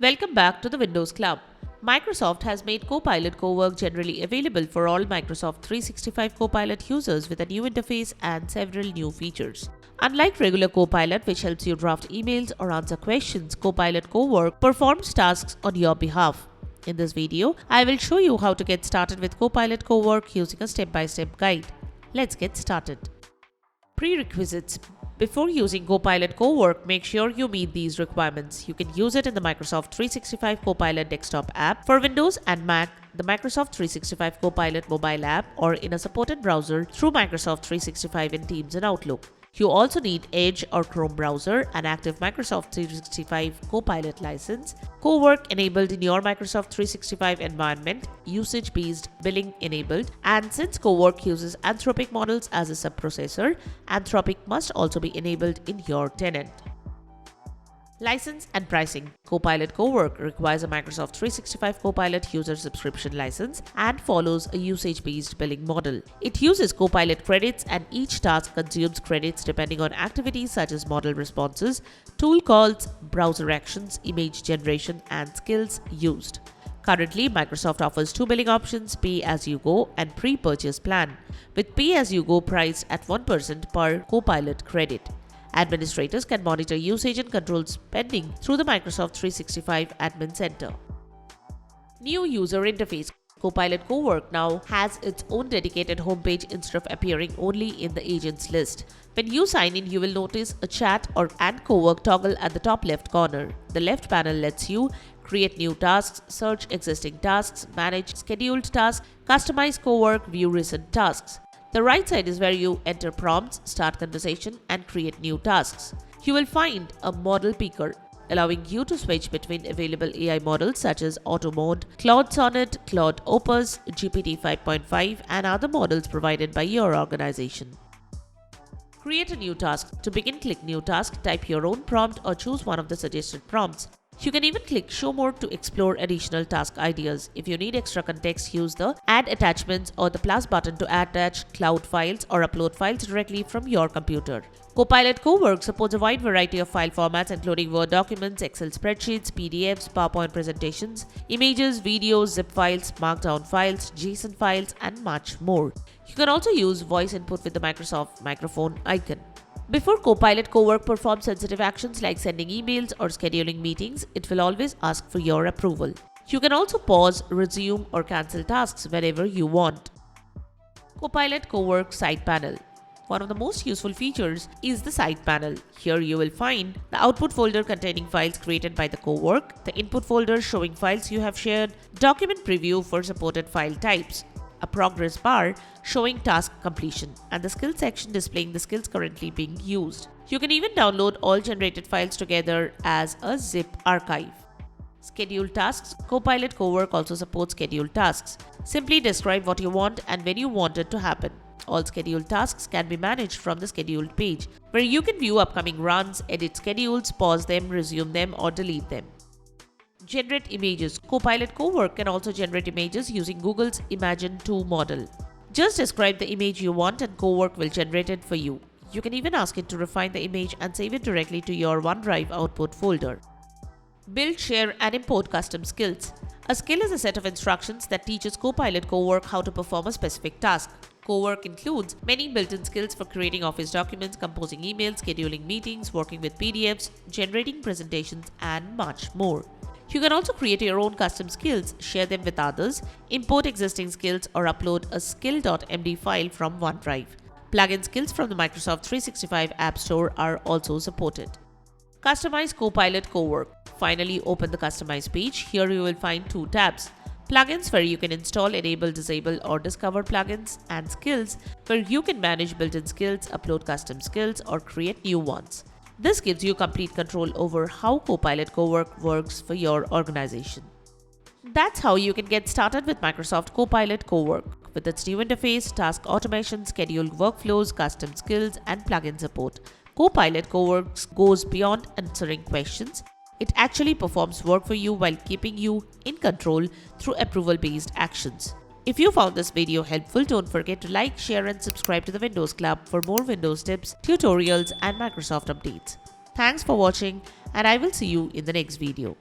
Welcome back to the Windows Club. Microsoft has made Copilot Cowork generally available for all Microsoft 365 Copilot users with a new interface and several new features. Unlike regular Copilot, which helps you draft emails or answer questions, Copilot Cowork performs tasks on your behalf. In this video, I will show you how to get started with Copilot Cowork using a step-by-step guide. Let's get started. Prerequisites. Before using Copilot Cowork, make sure you meet these requirements. You can use it in the Microsoft 365 Copilot desktop app for Windows and Mac, the Microsoft 365 Copilot mobile app, or in a supported browser through Microsoft 365 in Teams and Outlook. You also need Edge or Chrome browser, an active Microsoft 365 Copilot license, Cowork enabled in your Microsoft 365 environment, usage-based billing enabled, and since Cowork uses Anthropic models as a subprocessor, Anthropic must also be enabled in your tenant. License and pricing. Copilot Cowork requires a Microsoft 365 Copilot user subscription license and follows a usage-based billing model. It uses Copilot credits and each task consumes credits depending on activities such as model responses, tool calls, browser actions, image generation, and skills used. Currently, Microsoft offers two billing options, pay-as-you-go and pre-purchase plan, with pay-as-you-go priced at 1% per Copilot credit. Administrators can monitor usage and control spending through the Microsoft 365 Admin Center. New user interface. Copilot Cowork now has its own dedicated homepage instead of appearing only in the agents list. When you sign in, you will notice a chat and Cowork toggle at the top left corner. The left panel lets you create new tasks, search existing tasks, manage scheduled tasks, customize Cowork, view recent tasks. The right side is where you enter prompts, start conversation, and create new tasks. You will find a model picker, allowing you to switch between available AI models such as AutoMod, Claude Sonnet, Claude Opus, GPT 5.5, and other models provided by your organization. Create a new task. To begin, click New Task, type your own prompt, or choose one of the suggested prompts. You can even click Show More to explore additional task ideas. If you need extra context, use the Add Attachments or the plus button to attach cloud files or upload files directly from your computer. Copilot Cowork supports a wide variety of file formats including Word documents, Excel spreadsheets, PDFs, PowerPoint presentations, images, videos, zip files, Markdown files, JSON files, and much more. You can also use voice input with the Microsoft microphone icon. Before Copilot Cowork performs sensitive actions like sending emails or scheduling meetings, it will always ask for your approval. You can also pause, resume, or cancel tasks whenever you want. Copilot Cowork Side Panel. One of the most useful features is the side panel. Here you will find the output folder containing files created by the Cowork, the input folder showing files you have shared, document preview for supported file types, a progress bar showing task completion, and the skills section displaying the skills currently being used. You can even download all generated files together as a zip archive. Scheduled tasks. Copilot Cowork also supports scheduled tasks. Simply describe what you want and when you want it to happen. All scheduled tasks can be managed from the scheduled page, where you can view upcoming runs, edit schedules, pause them, resume them, or delete them. Generate images. Copilot Cowork can also generate images using Google's Imagen 2 model. Just describe the image you want and Cowork will generate it for you. You can even ask it to refine the image and save it directly to your OneDrive output folder. Build, share, and import custom skills. A skill is a set of instructions that teaches Copilot Cowork how to perform a specific task. Cowork includes many built-in skills for creating Office documents, composing emails, scheduling meetings, working with PDFs, generating presentations, and much more. You can also create your own custom skills, share them with others, import existing skills, or upload a skill.md file from OneDrive. Plug-in skills from the Microsoft 365 App Store are also supported. Customize Copilot Cowork. Finally, open the Customize page. Here you will find two tabs. Plugins, where you can install, enable, disable, or discover plugins, and Skills, where you can manage built-in skills, upload custom skills, or create new ones. This gives you complete control over how Copilot Cowork works for your organization. That's how you can get started with Microsoft Copilot Cowork. With its new interface, task automation, scheduled workflows, custom skills, and plugin support, Copilot Cowork goes beyond answering questions. It actually performs work for you while keeping you in control through approval-based actions. If you found this video helpful, don't forget to like, share, and subscribe to the Windows Club for more Windows tips, tutorials, and Microsoft updates. Thanks for watching, and I will see you in the next video.